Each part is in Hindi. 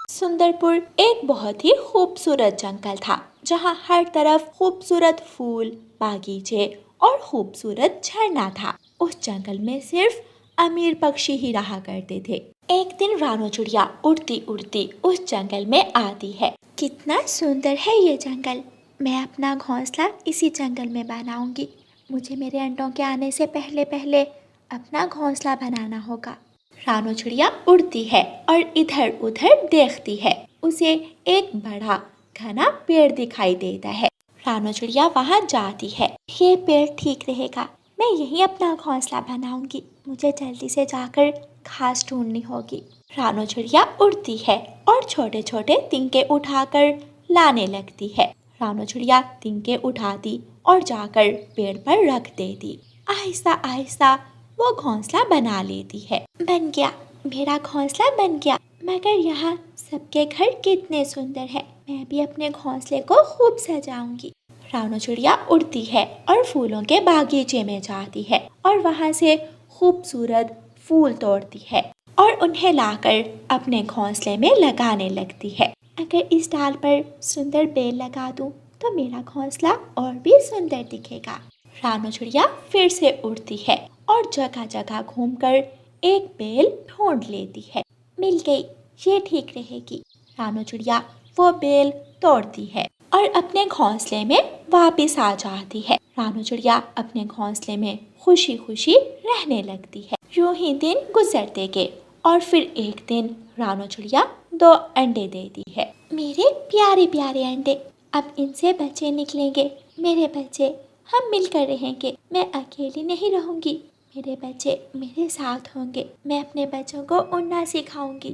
सुंदरपुर एक बहुत ही खूबसूरत जंगल था, जहाँ हर तरफ खूबसूरत फूल, बागीचे और खूबसूरत झरना था। उस जंगल में सिर्फ अमीर पक्षी ही रहा करते थे। एक दिन रानो चिड़िया उड़ती उड़ती उस जंगल में आती है। कितना सुंदर है ये जंगल, मैं अपना घोंसला इसी जंगल में बनाऊंगी। मुझे मेरे अंडों के आने से पहले पहले अपना घोंसला बनाना होगा। रानो चिड़िया उड़ती है और इधर उधर देखती है। उसे एक बड़ा घना पेड़ दिखाई देता है। रानो चिड़िया वहाँ जाती है। ये पेड़ ठीक रहेगा, मैं यहीं अपना घोंसला बनाऊंगी। मुझे जल्दी से जाकर घास ढूंढनी होगी। रानो चिड़िया उड़ती है और छोटे छोटे तिनके उठाकर लाने लगती है। रानो चिड़िया तिनके उठाती और जाकर पेड़ पर रख देती। आहिस्ता आहिस्ता वो घोंसला बना लेती है। बन गया, मेरा घोंसला बन गया। मगर यहाँ सबके घर कितने सुंदर हैं, मैं भी अपने घोंसले को खूब सजाऊंगी। रानो चिड़िया उड़ती है और फूलों के बागीचे में जाती है और वहाँ से खूबसूरत फूल तोड़ती है और उन्हें लाकर अपने घोंसले में लगाने लगती है। अगर इस डाल पर सुंदर बेल लगा दूं तो मेरा घोंसला और भी सुंदर दिखेगा। रानो चिड़िया फिर से उड़ती है और जगह जगह घूमकर एक बेल ढूंढ लेती है। मिल गई, ये ठीक रहेगी। रानो चिड़िया वो बेल तोड़ती है और अपने घोंसले में वापस आ जाती है। रानो चिड़िया अपने घोंसले में खुशी खुशी रहने लगती है। यूं ही दिन गुजरते गए और फिर एक दिन रानो चिड़िया 2 अंडे देती है। मेरे प्यारे प्यारे अंडे, अब इनसे बच्चे निकलेंगे। मेरे बच्चे, हम मिलकर रहेंगे। मैं अकेली नहीं रहूंगी, मेरे बच्चे मेरे साथ होंगे। मैं अपने बच्चों को उड़ना सिखाऊंगी,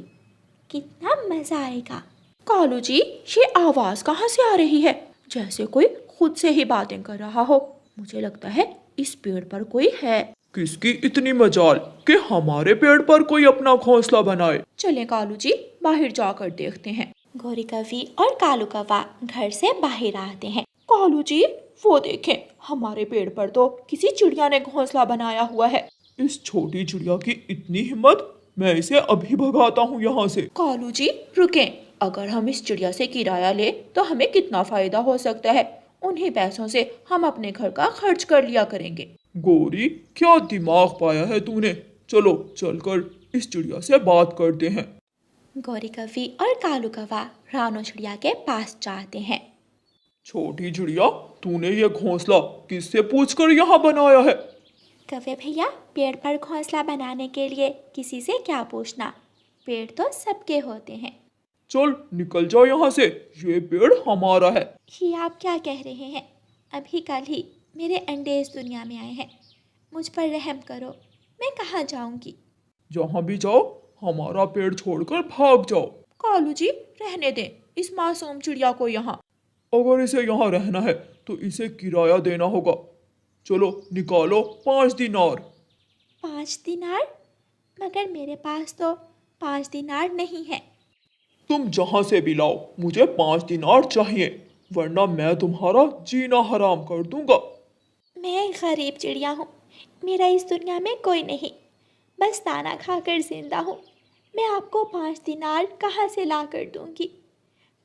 कितना मजा आएगा। कालू जी, ये आवाज कहाँ से आ रही है? जैसे कोई खुद से ही बातें कर रहा हो। मुझे लगता है इस पेड़ पर कोई है। किसकी इतनी मजाल कि हमारे पेड़ पर कोई अपना घोंसला बनाए। चले कालू जी, बाहर जाकर देखते हैं। गौरी कौवी और कालू कौवा घर से बाहर आते हैं। कालू जी, वो देखें, हमारे पेड़ पर तो किसी चिड़िया ने घोंसला बनाया हुआ है। इस छोटी चिड़िया की इतनी हिम्मत, मैं इसे अभी भगाता हूँ यहाँ से। कालू जी रुकें, अगर हम इस चिड़िया से किराया ले तो हमें कितना फायदा हो सकता है। उन्हीं पैसों से हम अपने घर का खर्च कर लिया करेंगे। गोरी, क्या दिमाग पाया है तूने। चलो चलकर इस चिड़िया से बात करते हैं। गौरी कौवी और कालू कौवा रानो चिड़िया के पास जाते हैं। छोटी चिड़िया, तूने ये घोंसला किससे पूछकर यहाँ बनाया है? कौवे भैया, पेड़ पर घोंसला बनाने के लिए किसी से क्या पूछना, पेड़ तो सबके होते हैं। चल निकल जाओ यहाँ से, ये पेड़ हमारा है। ये आप क्या कह रहे हैं? अभी कल ही मेरे अंडे इस दुनिया में आए हैं, मुझ पर रहम करो। मैं कहाँ जाऊंगी? जहाँ भी जाओ, हमारा पेड़ छोड़कर भाग जाओ। कालू जी, रहने दें इस मासूम चिड़िया को यहाँ। अगर इसे यहाँ रहना है तो इसे किराया देना होगा। चलो निकालो 5 दिनार। 5 दिनार? मगर मेरे पास तो 5 दिनार नहीं है। तुम जहाँ से भी लाओ, मुझे 5 दिनार चाहिए, वरना मैं तुम्हारा जीना हराम कर दूंगा। मैं गरीब चिड़िया हूँ, मेरा इस दुनिया में कोई नहीं, बस दाना खाकर जिंदा हूँ। मैं आपको 5 दिनार कहाँ से ला कर दूंगी?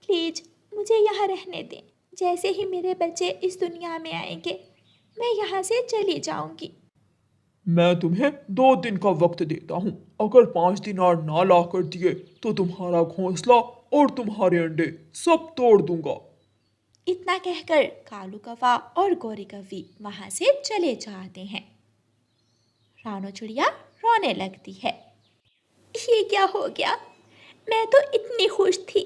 प्लीज मुझे यहाँ रहने दें। जैसे ही मेरे बच्चे इस दुनिया में आएंगे, मैं यहाँ से चली जाऊंगी। मैं तुम्हें 2 दिन का वक्त देता हूँ। अगर 5 दिनार ना ला कर दिए तो तुम्हारा घोंसला और तुम्हारे अंडे सब तोड़ दूंगा। इतना कहकर कालू कौवा और गौरी कौवी वहाँ से चले जाते हैं। रानो चिड़िया रोने लगती है। ये क्या हो गया? मैं तो इतनी खुश थी,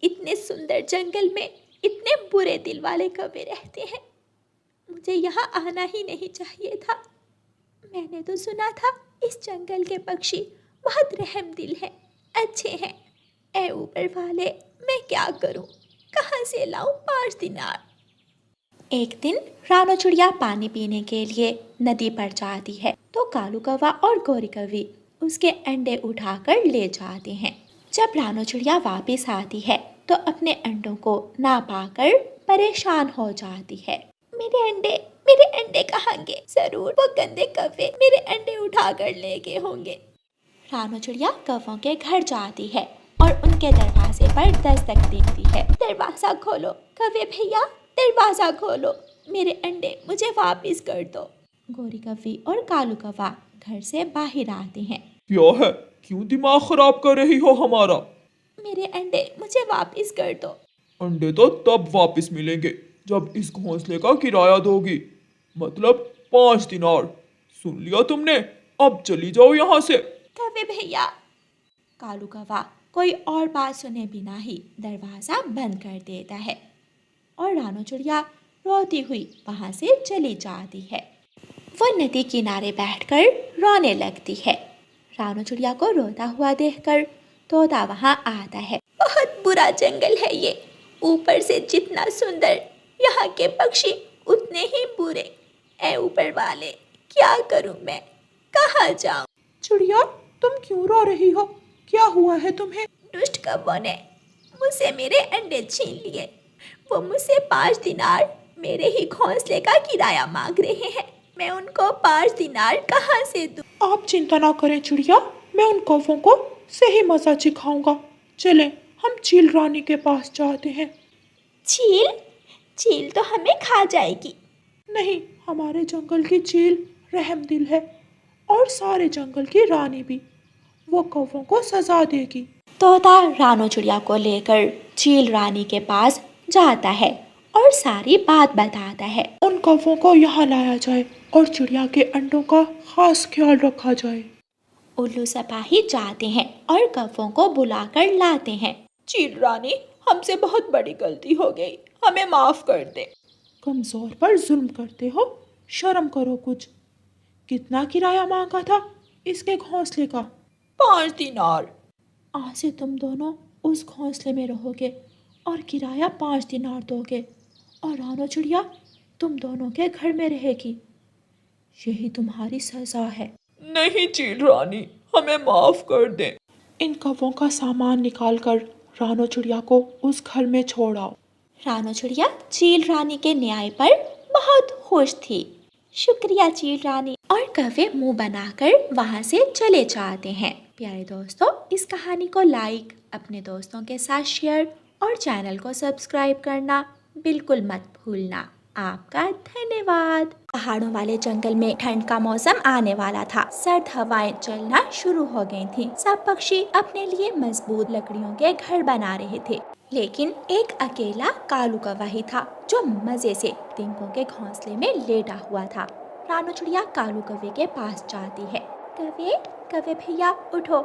इतने सुंदर जंगल में इतने बुरे दिल वाले कौवे रहते हैं। मुझे यहाँ आना ही नहीं चाहिए था। मैंने तो सुना था इस जंगल के पक्षी बहुत रहम दिल हैं, अच्छे हैं। ऐ ऊपर वाले, मैं क्या करूं? कहाँ से लाऊं 5 दिनार? एक दिन रानो चिड़िया पानी पीने के लिए नदी पर जाती है तो कालू कौवा और गौरी कौवी उसके अंडे उठाकर ले जाते हैं। जब रानो चिड़िया वापस आती है तो अपने अंडों को ना पाकर परेशान हो जाती है। मेरे अंडे कहाँ गए? जरूर वो गंदे कौवे मेरे अंडे उठाकर ले गए होंगे। रानो चिड़िया कौवों के घर जाती है और उनके दरवाजे पर दस्तक देती है। दरवाजा खोलो कौवे भैया, दरवाजा खोलो, मेरे अंडे मुझे वापस कर दो। गोरी कौवी और कालू कौवा घर से बाहर आते हैं। क्या है, क्यों दिमाग खराब कर रही हो हमारा? मेरे अंडे मुझे वापस कर दो। अंडे तो तब वापस मिलेंगे जब इस घोंसले का किराया दोगी, मतलब 5 दिनार। सुन लिया तुमने? अब चली जाओ यहाँ से। कौवे भैया। कालू कौवा कोई और बात सुने बिना ही दरवाजा बंद कर देता है और रानो चिड़िया रोती हुई वहां से चली जाती है। वो नदी किनारे बैठकर रोने लगती है। रानो चिड़िया को रोता हुआ देखकर तोता वहां आता है। बहुत बुरा जंगल है ये, ऊपर से जितना सुंदर, यहाँ के पक्षी उतने ही बुरे। ऐ ऊपर वाले, क्या करूं मैं, कहाँ जाऊं? चिड़िया, तुम क्यों रो रही हो? क्या हुआ है तुम्हें? दुष्ट कौवों ने मुझसे मेरे अंडे छीन लिए। वो मुझसे 5 दिनार मेरे ही घोंसले का किराया मांग रहे हैं। मैं उनको 5 दिनार कहाँ से दूं? आप चिंता ना करें चिड़िया, मैं उन कौवों को सही मजा सिखाऊंगा। चलें, हम चील रानी के पास जाते हैं। चील? चील तो हमें खा जाएगी। नहीं, हमारे जंगल की चील रहमदिल है और सारे जंगल की रानी भी। वो कौवों को सजा देगी। तोता रानो चिड़िया को लेकर चील रानी के पास जाता है और सारी बात बताता है। उन कौवों को यहाँ लाया जाए और चिड़िया के अंडों का खास ख्याल रखा जाए। उल्लू सिपाही जाते हैं और कौवों को बुलाकर लाते हैं। चील रानी, हमसे बहुत बड़ी गलती हो गई, हमें माफ कर दे। कमजोर पर जुल्म करते हो, शर्म करो कुछ। कितना किराया मांगा था इसके घोंसले का? 5 दिनार। आज से तुम दोनों उस घोंसले में रहोगे और किराया 5 दिनार दोगे, और रानो चिड़िया तुम दोनों के घर में रहेगी। यही तुम्हारी सजा है। नहीं चील रानी, हमें माफ कर दें। इन कौवों का सामान निकाल कर रानो चिड़िया को उस घर में छोड़ आओ। रानो चिड़िया चील रानी के न्याय पर बहुत खुश थी। शुक्रिया चील रानी। और कौवे मुंह बनाकर वहां से चले जाते हैं। प्यारे दोस्तों, इस कहानी को लाइक, अपने दोस्तों के साथ शेयर और चैनल को सब्सक्राइब करना बिल्कुल मत भूलना। आपका धन्यवाद। पहाड़ों वाले जंगल में ठंड का मौसम आने वाला था। सर्द हवाएं चलना शुरू हो गई थीं। सब पक्षी अपने लिए मजबूत लकड़ियों के घर बना रहे थे, लेकिन एक अकेला कालू कौवा ही था जो मजे से तिनकों के घोंसले में लेटा हुआ था। रानो चिड़िया कालू कौवे के पास जाती है। कौवे, कौवे भैया उठो,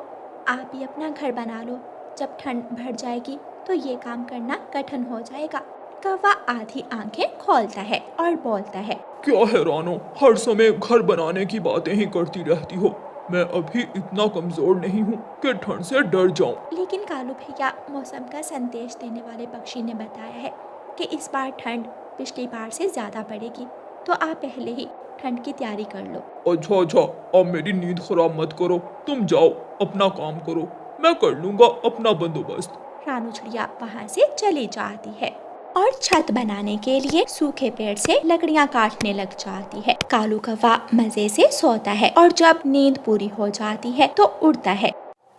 आप भी अपना घर बना लो। जब ठंड बढ़ जाएगी तो ये काम करना कठिन हो जाएगा। कौवा आधी आंखें खोलता है और बोलता है, क्या है रानो, हर समय घर बनाने की बातें ही करती रहती हो। मैं अभी इतना कमजोर नहीं हूँ कि ठंड से डर जाऊं। लेकिन कालू भैया, मौसम का संदेश देने वाले पक्षी ने बताया है कि इस बार ठंड पिछली बार से ज्यादा पड़ेगी, तो आप पहले ही ठंड की तैयारी कर लो। अच्छा, अब मेरी नींद खराब मत करो। तुम जाओ, अपना काम करो, मैं कर लूंगा अपना बंदोबस्त। रानो चिड़िया वहाँ से चली जाती है और छत बनाने के लिए सूखे पेड़ से लकड़ियाँ काटने लग जाती है। कालू कौवा मजे से सोता है और जब नींद पूरी हो जाती है तो उड़ता है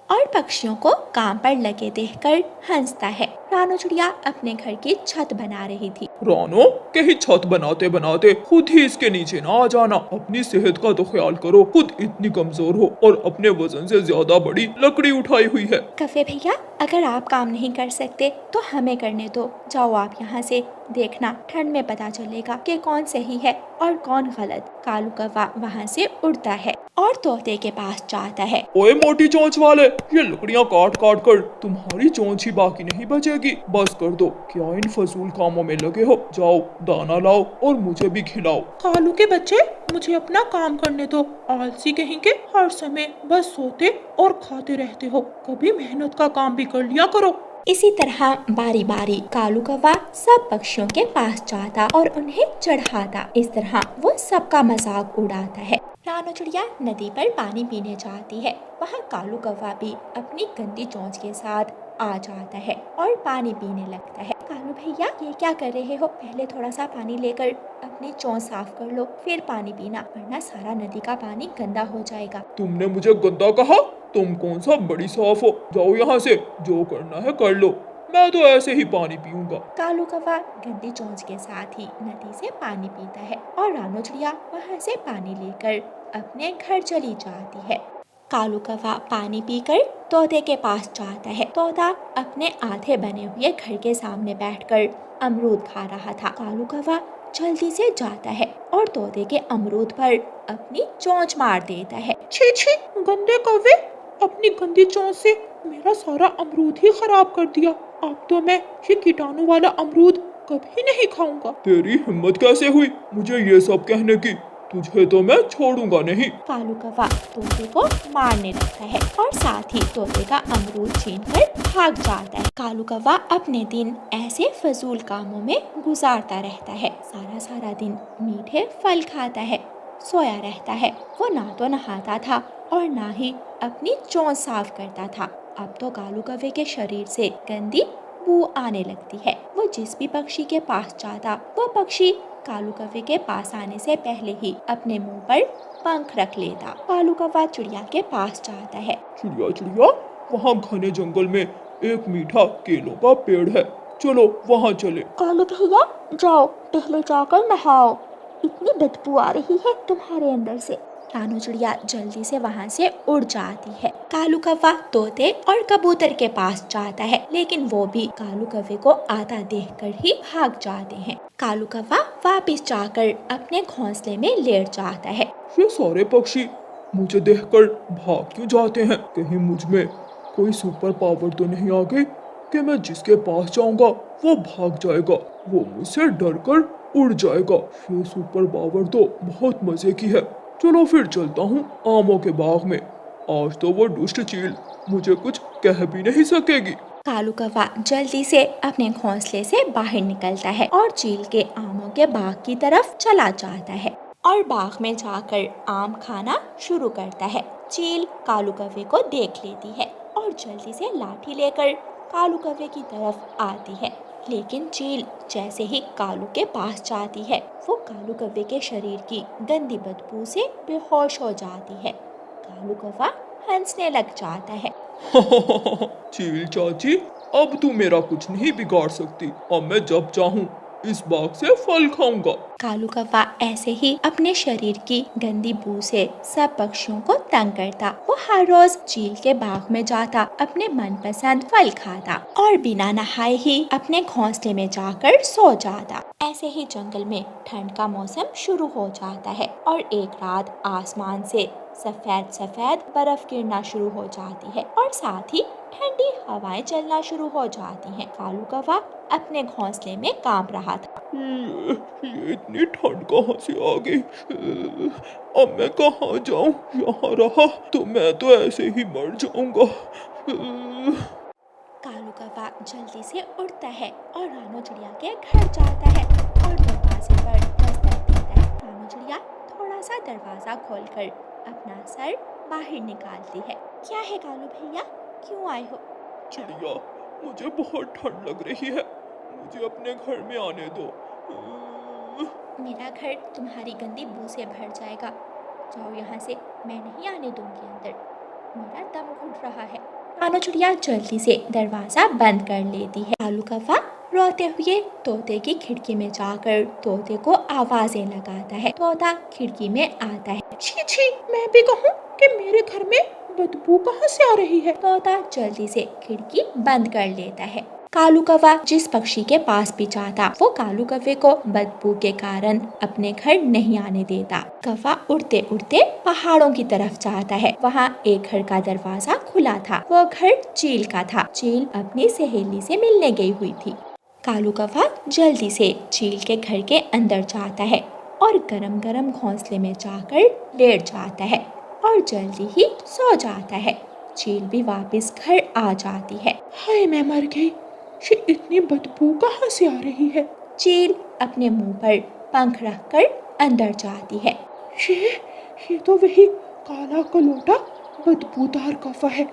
और पक्षियों को काम पर लगे देखकर हंसता है। रानो चिड़िया अपने घर की छत बना रही थी। रानो, कहीं छत बनाते बनाते खुद ही इसके नीचे ना आ जाना। अपनी सेहत का तो ख्याल करो, खुद इतनी कमजोर हो और अपने वजन से ज्यादा बड़ी लकड़ी उठाई हुई है। कौवे भैया, अगर आप काम नहीं कर सकते तो हमें करने दो। जाओ आप यहाँ से, देखना ठंड में पता चलेगा कि कौन सही है और कौन गलत। कालू कौवा वहाँ से उड़ता है और तोते के पास जाता है। ओए मोटी चोंच वाले, ये लकड़ियाँ काट काट कर तुम्हारी चोंच ही बाकी नहीं बचेगी। बस कर दो, क्या इन फजूल कामों में लगे हो? जाओ दाना लाओ और मुझे भी खिलाओ। कालू के बच्चे, मुझे अपना काम करने दो। आलसी कहेंगे, हर समय बस सोते और खाते रहते हो। कभी मेहनत का काम भी कर लिया करो। इसी तरह बारी बारी कालू कौवा सब पक्षियों के पास जाता और उन्हें चढ़ाता। इस तरह वो सबका मजाक उड़ाता है। रानो चिड़िया नदी पर पानी पीने जाती है। वहाँ कालू कौवा भी अपनी गंदी चोंच के साथ आ जाता है और पानी पीने लगता है। कालू भैया, ये क्या कर रहे हो? पहले थोड़ा सा पानी लेकर अपनी चोंच साफ कर लो, फिर पानी पीना, वरना सारा नदी का पानी गंदा हो जाएगा। तुमने मुझे गंदा कहा? तुम कौन सा बड़ी साफ हो? जाओ यहाँ से, जो करना है कर लो, मैं तो ऐसे ही पानी पीऊंगा। कालू कौवा गंदी चोंच के साथ ही नदी से पानी पीता है और रानो चिड़िया वहाँ से पानी लेकर अपने घर चली जाती है। कालू कौवा पानी पीकर तोते के पास जाता है। तोता अपने आधे बने हुए घर के सामने बैठकर अमरूद खा रहा था। कालू कौवा जल्दी से जाता है और तोते के अमरूद पर अपनी चोंच मार देता है। छी छी, गंदे कौवे, अपनी गंदी चोंच से मेरा सारा अमरूद ही खराब कर दिया। अब तो मैं ये कीटाणु वाला अमरूद कभी नहीं खाऊंगा। तेरी हिम्मत कैसे हुई मुझे ये सब कहने की? तुझे तो मैं छोड़ूंगा नहीं। कालू कौवा तोते को मारने लगता है और साथ ही तोते का अमरूद छीनकर भाग जाता है। कालू कौवा अपने दिन ऐसे फजूल कामों में गुजारता रहता है। सारा सारा दिन मीठे फल खाता है, सोया रहता है। वो ना तो नहाता था और ना ही अपनी चोंच साफ करता था। अब तो कालू कौवे के शरीर से गंदी बू आने लगती है। वो जिस भी पक्षी के पास जाता, वो पक्षी कालू कौवे के पास आने से पहले ही अपने मुंह पर पंख रख लेता। कालू कौवा चिड़िया के पास जाता है। चिड़िया चिड़िया, वहाँ घने जंगल में एक मीठा केलों का पेड़ है, चलो वहाँ चले। कालू भैया, जाओ पहले जाकर नहाओ, इतनी बदबू आ रही है तुम्हारे अंदर से। रानो चिड़िया जल्दी से वहाँ से उड़ जाती है। कालू कौवा तोते और कबूतर के पास जाता है, लेकिन वो भी कालू कौवे को आता देखकर ही भाग जाते हैं। कालू कौवा वापस जाकर अपने घोंसले में लेट जाता है। ये सारे पक्षी मुझे देखकर भाग क्यों जाते हैं? कहीं मुझ में कोई सुपर पावर तो नहीं आ गई कि मैं जिसके पास जाऊंगा वो भाग जाएगा, वो मुझसे डरकर उड़ जाएगा। ये सुपर पावर तो बहुत मजे की है। चलो फिर चलता हूँ आमों के बाग में। आज तो वो दुष्ट चील मुझे कुछ कह भी नहीं सकेगी। कालू कौवा जल्दी से अपने घोंसले से बाहर निकलता है और चील के आमों के बाग की तरफ चला जाता है और बाग में जाकर आम खाना शुरू करता है। चील कालू कौवे को देख लेती है और जल्दी से लाठी लेकर कालू कौवे की तरफ आती है, लेकिन चील जैसे ही कालू के पास जाती है, वो कालू कौवे के शरीर की गंदी बदबू से बेहोश हो जाती है। कालू कौवा हंसने लग जाता है। चील चाची, अब तू मेरा कुछ नहीं बिगाड़ सकती। अब मैं जब चाहूँ इस बाग से फल खाऊंगा। कालू कौवा ऐसे ही अपने शरीर की गंदी बू से सब पक्षियों को तंग करता। वो हर रोज चील के बाग में जाता, अपने मनपसंद फल खाता और बिना नहाए ही अपने घोंसले में जाकर सो जाता। ऐसे ही जंगल में ठंड का मौसम शुरू हो जाता है और एक रात आसमान से सफेद सफेद बर्फ गिरना शुरू हो जाती है और साथ ही ठंडी हवाएं चलना शुरू हो जाती हैं। कालू कौवा अपने घोंसले में कांप रहा था। ये इतनी ठंड कहाँ से आ गई? अब मैं कहाँ जाऊँ? यहाँ रहा तो मैं तो ऐसे ही मर जाऊंगा। कालू कौवा जल्दी से उड़ता है और रानो चिड़िया के घर जाता है और दरवाजे पर दस्तक देता है। रानो चिड़िया थोड़ा सा दरवाजा खोलकर अपना सर बाहर निकालती है। क्या है कालू भैया, क्यों आए हो? चिड़िया, मुझे बहुत ठंड लग रही है, मुझे अपने घर में आने दो। मेरा घर तुम्हारी गंदी बू से भर जाएगा, जाओ यहाँ से, मैं नहीं आने दूंगी अंदर, मेरा दम घुट रहा है। रानो चिड़िया जल्दी से दरवाजा बंद कर लेती है। कालू कौवा रोते हुए तोते की खिड़की में जाकर तोते को आवाजें लगाता है। तोता खिड़की में आता है। छी छी, मैं भी कहूँ कि मेरे घर में बदबू कहाँ से आ रही है? तोता जल्दी से खिड़की बंद कर लेता है। कालू कौवा जिस पक्षी के पास भी जाता, वो कालू कौवे को बदबू के कारण अपने घर नहीं आने देता। कौवा उड़ते उड़ते पहाड़ों की तरफ जाता है। वहाँ एक घर का दरवाजा खुला था। वो घर चील का था। चील अपनी सहेली से मिलने गई हुई थी। कालू कौवा जल्दी से चील के घर के अंदर जाता है और गरम गरम घोंसले में जाकर लेट जाता है और जल्दी ही सो जाता है। चील भी वापस घर आ जाती है। हाय, मैं मर गई, ये इतनी बदबू कहाँ से आ रही है? चील अपने मुंह पर पंख रखकर अंदर जाती है। ये तो वही काला कलोटा बदबूदार कौवा है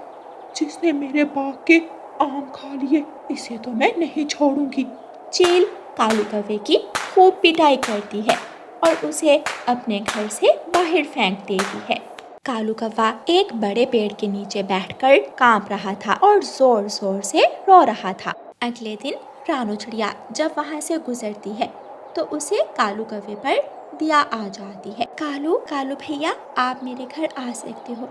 जिसने मेरे बाग के आम खा लिए, इसे तो मैं नहीं छोड़ूंगी। चील कालू कौवे की खूब पिटाई करती है और उसे अपने घर से बाहर फेंक देती है। कालू कौवा एक बड़े पेड़ के नीचे बैठकर कांप रहा था और जोर जोर से रो रहा था। अगले दिन रानू चिड़िया जब वहाँ से गुजरती है तो उसे कालू कौवे पर दया आ जाती है। कालू कालू भैया, आप मेरे घर आ सकते हो,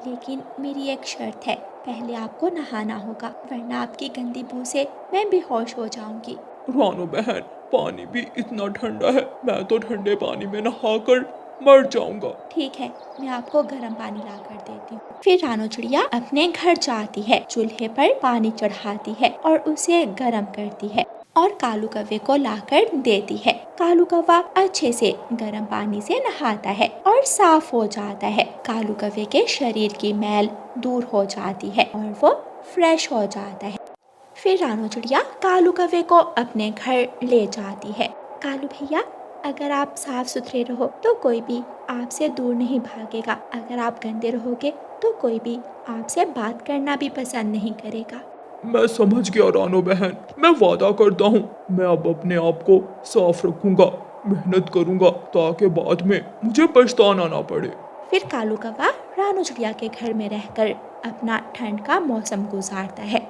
लेकिन मेरी एक शर्त है, पहले आपको नहाना होगा, वरना आपकी गंदी बू से मैं बेहोश हो जाऊंगी। रानू बहन, पानी भी इतना ठंडा है, मैं तो ठंडे पानी में नहाकर मर जाऊंगा। ठीक है, मैं आपको गर्म पानी ला कर देती हूँ। फिर रानू चिड़िया अपने घर जाती है, चूल्हे पर पानी चढ़ाती है और उसे गर्म करती है और कालू कौवे को लाकर देती है। कालू कौवा अच्छे से गर्म पानी से नहाता है और साफ हो जाता है। कालू कौवे के शरीर की मैल दूर हो जाती है और वो फ्रेश हो जाता है। फिर रानू चिड़िया कालू कौवे को अपने घर ले जाती है। कालू भैया, अगर आप साफ सुथरे रहो तो कोई भी आपसे दूर नहीं भागेगा, अगर आप गंदे रहोगे तो कोई भी आपसे बात करना भी पसंद नहीं करेगा। मैं समझ गया रानू बहन, मैं वादा करता हूँ मैं अब अपने आप को साफ रखूंगा, मेहनत करूंगा ताकि बाद में मुझे पछताना ना पड़े। फिर कालू कौवा रानू चिड़िया के घर में रहकर अपना ठंड का मौसम गुजारता है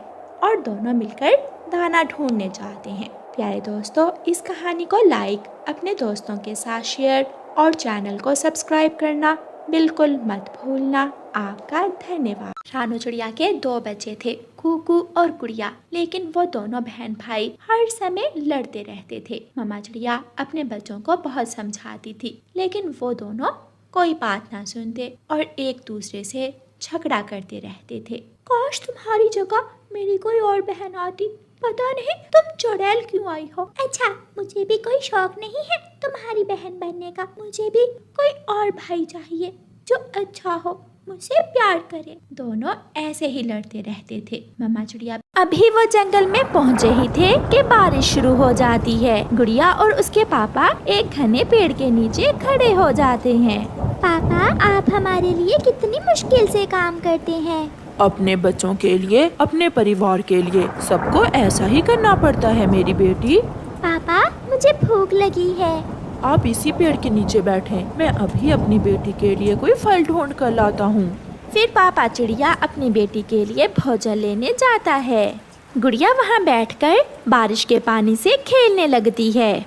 और दोनों मिलकर दाना ढूंढने जाते हैं। प्यारे दोस्तों, इस कहानी को लाइक, अपने दोस्तों के साथ शेयर और चैनल को सब्सक्राइब करना बिल्कुल मत भूलना। आपका धन्यवाद। रानू चिड़िया के 2 बच्चे थे, कुकू और गुड़िया, लेकिन वो दोनों बहन भाई हर समय लड़ते रहते थे। मम्मा चिड़िया अपने बच्चों को बहुत समझाती थी, लेकिन वो दोनों कोई बात ना सुनते और एक दूसरे से झगड़ा करते रहते थे। काश तुम्हारी जगह मेरी कोई और बहन आती, पता नहीं तुम चुड़ैल क्यों आई हो। अच्छा, मुझे भी कोई शौक नहीं है तुम्हारी बहन बनने का, मुझे भी कोई और भाई चाहिए जो अच्छा हो, मुझसे प्यार करे। दोनों ऐसे ही लड़ते रहते थे। मम्मा चिड़िया अभी वो जंगल में पहुँचे ही थे कि बारिश शुरू हो जाती है। गुड़िया और उसके पापा एक घने पेड़ के नीचे खड़े हो जाते हैं। पापा, आप हमारे लिए कितनी मुश्किल से काम करते हैं। अपने बच्चों के लिए, अपने परिवार के लिए सबको ऐसा ही करना पड़ता है मेरी बेटी। पापा, मुझे भूख लगी है। आप इसी पेड़ के नीचे बैठें, मैं अभी अपनी बेटी के लिए कोई फल ढूंढ कर लाता हूँ। फिर पापा चिड़िया अपनी बेटी के लिए भोजन लेने जाता है। गुड़िया वहाँ बैठकर बारिश के पानी से खेलने लगती है।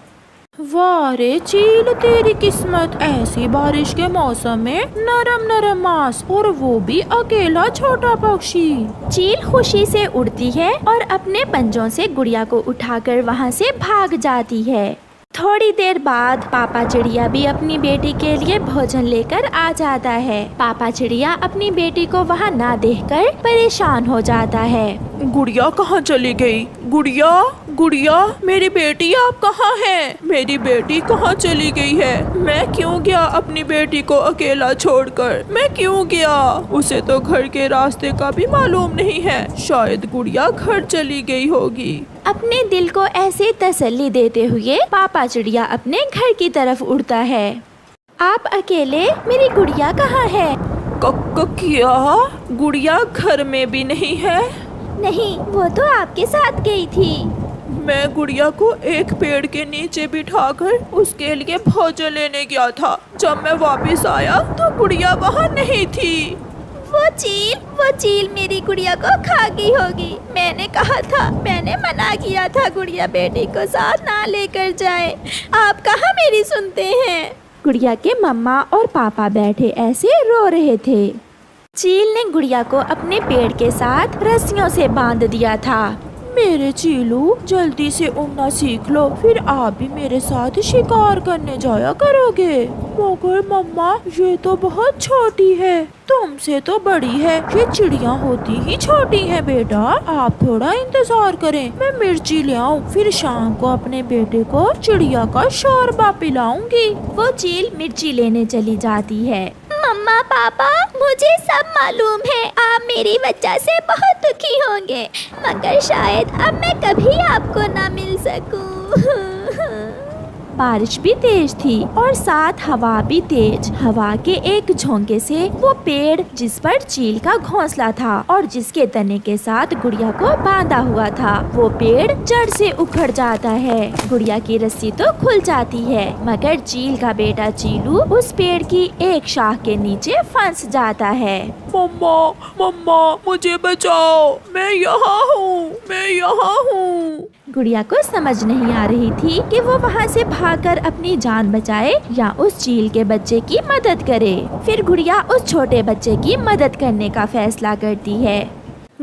वाह रे चील, तेरी किस्मत, ऐसी बारिश के मौसम में नरम नरम मांस, और वो भी अकेला छोटा पक्षी। चील खुशी से उड़ती है और अपने पंजों से गुड़िया को उठाकर वहाँ से भाग जाती है। थोड़ी देर बाद पापा चिड़िया भी अपनी बेटी के लिए भोजन लेकर आ जाता है। पापा चिड़िया अपनी बेटी को वहाँ ना देखकर परेशान हो जाता है। गुड़िया कहाँ चली गई? गुड़िया, गुड़िया, मेरी बेटी आप कहाँ हैं? मेरी बेटी कहाँ चली गई है? मैं क्यों गया अपनी बेटी को अकेला छोड़कर? मैं क्यों गया? उसे तो घर के रास्ते का भी मालूम नहीं है। शायद गुड़िया घर चली गई होगी। अपने दिल को ऐसे तसल्ली देते हुए पापा चिड़िया अपने घर की तरफ उड़ता है। आप अकेले? मेरी गुड़िया कहाँ है? क्या? गुड़िया घर में भी नहीं है? नहीं, वो तो आपके साथ गई थी। मैं गुड़िया को एक पेड़ के नीचे बिठाकर उसके लिए भोजन लेने गया था। जब मैं वापस आया तो गुड़िया वहाँ नहीं थी। वो चील मेरी गुड़िया को खा गई होगी। मैंने कहा था, मैंने मना किया था गुड़िया बेटी को साथ ना लेकर जाए। आप कहाँ मेरी सुनते हैं? गुड़िया के मम्मा और पापा बैठे ऐसे रो रहे थे। चील ने गुड़िया को अपने पेड़ के साथ रस्सियों से बांध दिया था। मेरे चीलू, जल्दी से उड़ना सीख लो, फिर आप भी मेरे साथ शिकार करने जाया करोगे। मगर मम्मा, ये तो बहुत छोटी है, तुमसे तो बड़ी है। ये चिड़िया होती ही छोटी है बेटा, आप थोड़ा इंतजार करें, मैं मिर्ची ले आऊं, फिर शाम को अपने बेटे को चिड़िया का शोरबा पिलाऊंगी। वो चील मिर्ची लेने चली जाती है। मम्मा पापा, मुझे सब मालूम है, आप मेरी वजह से बहुत दुखी होंगे, मगर शायद अब मैं कभी आपको ना मिल सकूं। बारिश भी तेज थी और साथ हवा भी तेज। हवा के एक झोंके से वो पेड़ जिस पर चील का घोंसला था और जिसके तने के साथ गुड़िया को बांधा हुआ था, वो पेड़ जड़ से उखड़ जाता है। गुड़िया की रस्सी तो खुल जाती है, मगर चील का बेटा चीलू उस पेड़ की एक शाख के नीचे फंस जाता है। मम्मा मम्मा मुझे बचाओ, मैं यहाँ हूँ, मैं यहाँ हूँ। गुड़िया को समझ नहीं आ रही थी कि वो वहाँ से भागकर अपनी जान बचाए या उस चील के बच्चे की मदद करे। फिर गुड़िया उस छोटे बच्चे की मदद करने का फैसला करती है।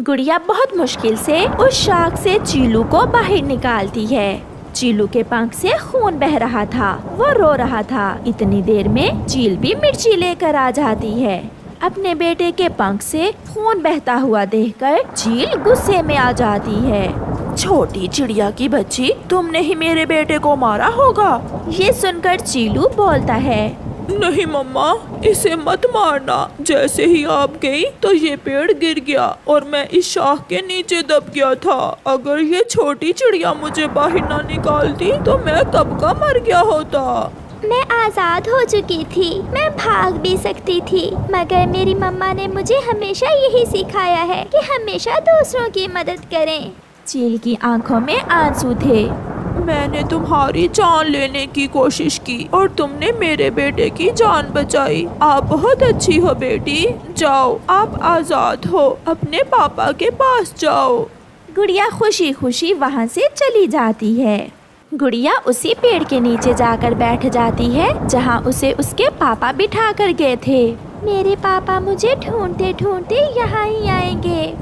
गुड़िया बहुत मुश्किल से उस शाख से चीलू को बाहर निकालती है। चीलू के पंख से खून बह रहा था, वो रो रहा था। इतनी देर में चील भी मिर्ची लेकर आ जाती है। अपने बेटे के पंख से खून बहता हुआ देखकर चील गुस्से में आ जाती है। छोटी चिड़िया की बच्ची, तुमने ही मेरे बेटे को मारा होगा। ये सुनकर चीलू बोलता है, नहीं मम्मा, इसे मत मारना। जैसे ही आप गई तो ये पेड़ गिर गया और मैं इस शाख के नीचे दब गया था। अगर ये छोटी चिड़िया मुझे बाहर ना निकालती तो मैं कब का मर गया होता। मैं आज़ाद हो चुकी थी, मैं भाग भी सकती थी, मगर मेरी मम्मा ने मुझे हमेशा यही सिखाया है कि हमेशा दूसरों की मदद करें। चील की आंखों में आंसू थे। मैंने तुम्हारी जान लेने की कोशिश की और तुमने मेरे बेटे की जान बचाई। आप बहुत अच्छी हो बेटी। जाओ, आप आज़ाद हो, अपने पापा के पास जाओ। गुड़िया खुशी खुशी वहाँ से चली जाती है। गुड़िया उसी पेड़ के नीचे जाकर बैठ जाती है जहाँ उसे उसके पापा बिठा कर गए थे। मेरे पापा मुझे ढूंढते ढूंढते यहाँ ही आएंगे।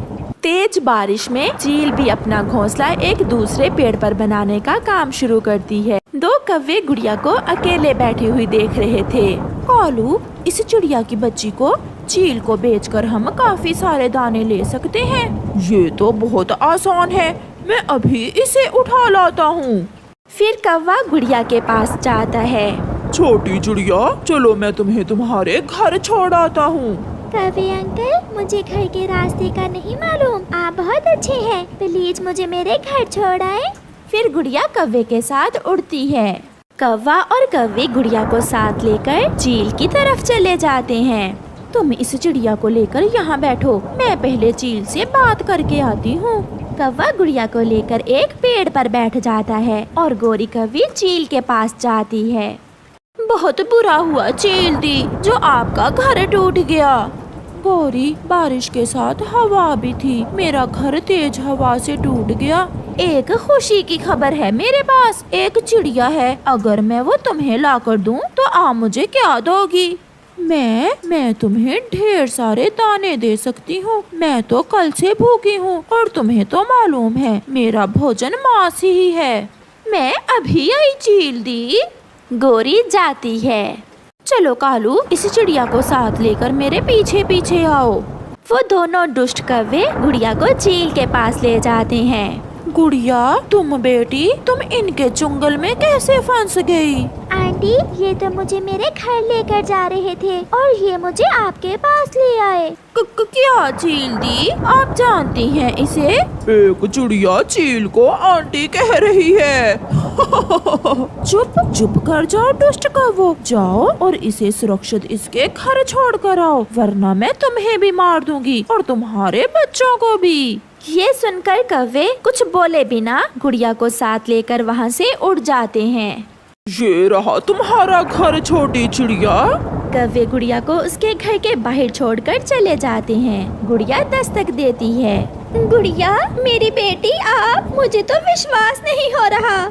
तेज बारिश में चील भी अपना घोंसला एक दूसरे पेड़ पर बनाने का काम शुरू करती है। दो कौवे गुड़िया को अकेले बैठी हुई देख रहे थे। कालू, इस चिड़िया की बच्ची को चील को बेचकर हम काफी सारे दाने ले सकते हैं। ये तो बहुत आसान है, मैं अभी इसे उठा लाता हूँ। फिर कौवा गुड़िया के पास जाता है। छोटी चिड़िया, चलो मैं तुम्हें तुम्हारे घर छोड़ आता हूँ। कौवे अंकल, मुझे घर के रास्ते का नहीं मालूम। आप बहुत अच्छे हैं, प्लीज मुझे मेरे घर छोड़ आए। फिर गुड़िया कौवे के साथ उड़ती है। कौवा और कौवे गुड़िया को साथ लेकर चील की तरफ चले जाते हैं। तुम इस चिड़िया को लेकर यहाँ बैठो, मैं पहले चील से बात करके आती हूँ। कौवा गुड़िया को लेकर एक पेड़ पर बैठ जाता है और गोरी कौवी चील के पास जाती है। बहुत बुरा हुआ चील दी, जो आपका घर टूट गया। गौरी, बारिश के साथ हवा भी थी, मेरा घर तेज हवा से टूट गया। एक खुशी की खबर है मेरे पास, एक चिड़िया है, अगर मैं वो तुम्हें ला कर दूं तो आप मुझे क्या दोगी? मैं तुम्हें ढेर सारे दाने दे सकती हूँ। मैं तो कल से भूखी हूँ और तुम्हें तो मालूम है मेरा भोजन मांस ही है। मैं अभी आई चील दी। गोरी जाती है। चलो कालू, इस चिड़िया को साथ लेकर मेरे पीछे पीछे आओ। वो दोनों दुष्ट कौवे गुड़िया को चील के पास ले जाते हैं। गुड़िया, तुम बेटी, तुम इनके चुंगल में कैसे फंस गई? आंटी, ये तो मुझे मेरे घर लेकर जा रहे थे और ये मुझे आपके पास ले आए। क्या चील दी, आप जानती हैं इसे? एक चिड़िया चील को आंटी कह रही है। चुप कर जाओ दुष्ट कौवो, जाओ और इसे सुरक्षित इसके घर छोड़ कर आओ, वरना मैं तुम्हें भी मार दूंगी और तुम्हारे बच्चों को भी। ये सुनकर कौवे कुछ बोले बिना गुड़िया को साथ लेकर वहाँ से उड़ जाते हैं। ये रहा तुम्हारा घर छोटी चिड़िया। कौवे गुड़िया को उसके घर के बाहर छोड़कर चले जाते हैं। गुड़िया दस्तक देती है। गुड़िया, मेरी बेटी आप, मुझे तो विश्वास नहीं हो रहा।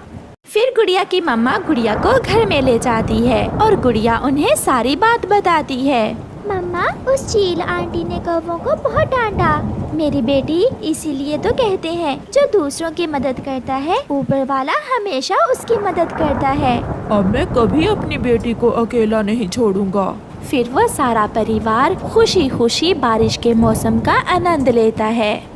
फिर गुड़िया की मम्मा गुड़िया को घर में ले जाती है और गुड़िया उन्हें सारी बात बताती है। मम्मा, उस चील आंटी ने कौवों को बहुत डांटा। मेरी बेटी, इसीलिए तो कहते हैं जो दूसरों की मदद करता है ऊपर वाला हमेशा उसकी मदद करता है। अब मैं कभी अपनी बेटी को अकेला नहीं छोड़ूंगा। फिर वह सारा परिवार खुशी खुशी बारिश के मौसम का आनंद लेता है।